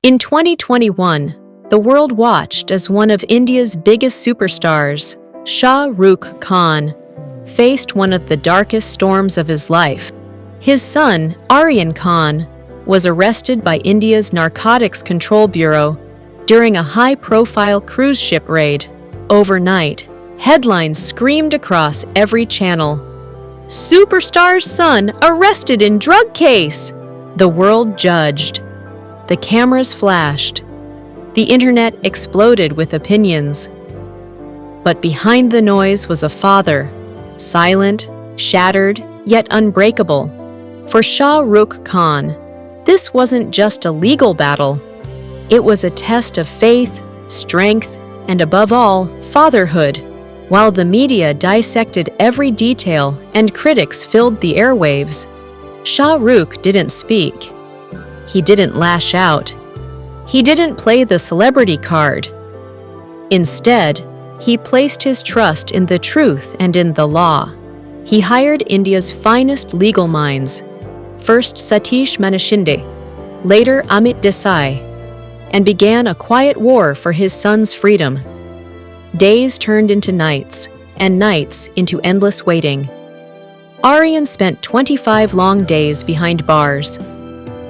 In 2021, the world watched as one of India's biggest superstars, Shah Rukh Khan, faced one of the darkest storms of his life. His son, Aryan Khan, was arrested by India's Narcotics Control Bureau during a high-profile cruise ship raid. Overnight, headlines screamed across every channel. "Superstar's son arrested in drug case!" The world judged. The cameras flashed. The internet exploded with opinions. But behind the noise was a father, silent, shattered, yet unbreakable. For Shah Rukh Khan, this wasn't just a legal battle. It was a test of faith, strength, and above all, fatherhood. While the media dissected every detail and critics filled the airwaves, Shah Rukh didn't speak. He didn't lash out. He didn't play the celebrity card. Instead, he placed his trust in the truth and in the law. He hired India's finest legal minds, first Satish Manishinde, later Amit Desai, and began a quiet war for his son's freedom. Days turned into nights, and nights into endless waiting. Aryan spent 25 long days behind bars,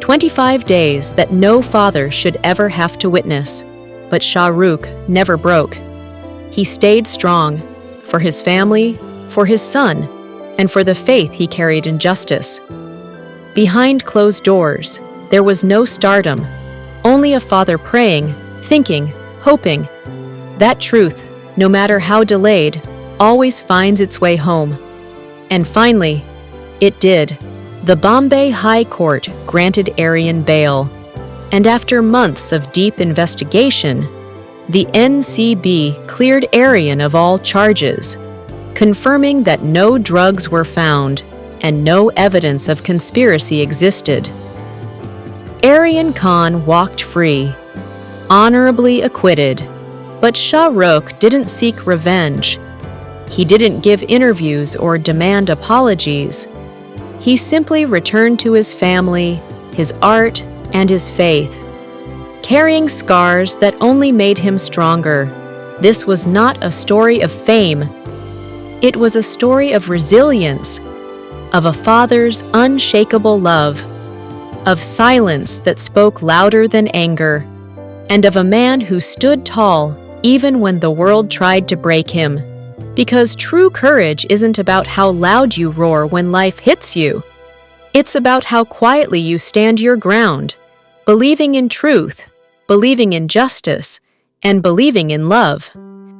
25 days that no father should ever have to witness. But Shah Rukh never broke. He stayed strong, for his family, for his son, and for the faith he carried in justice. Behind closed doors, there was no stardom, only a father praying, thinking, hoping. That truth, no matter how delayed, always finds its way home. And finally, it did. The Bombay High Court granted Aryan bail, and after months of deep investigation, the NCB cleared Aryan of all charges, confirming that no drugs were found and no evidence of conspiracy existed. Aryan Khan walked free, honorably acquitted, but Shah Rukh didn't seek revenge. He didn't give interviews or demand apologies. He simply returned to his family, his art, and his faith, carrying scars that only made him stronger. This was not a story of fame. It was a story of resilience, of a father's unshakable love, of silence that spoke louder than anger, and of a man who stood tall even when the world tried to break him. Because true courage isn't about how loud you roar when life hits you. It's about how quietly you stand your ground, believing in truth, believing in justice, and believing in love.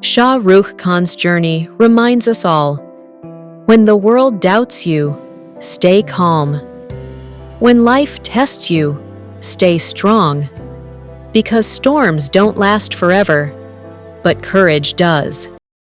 Shah Rukh Khan's journey reminds us all, when the world doubts you, stay calm. When life tests you, stay strong. Because storms don't last forever, but courage does.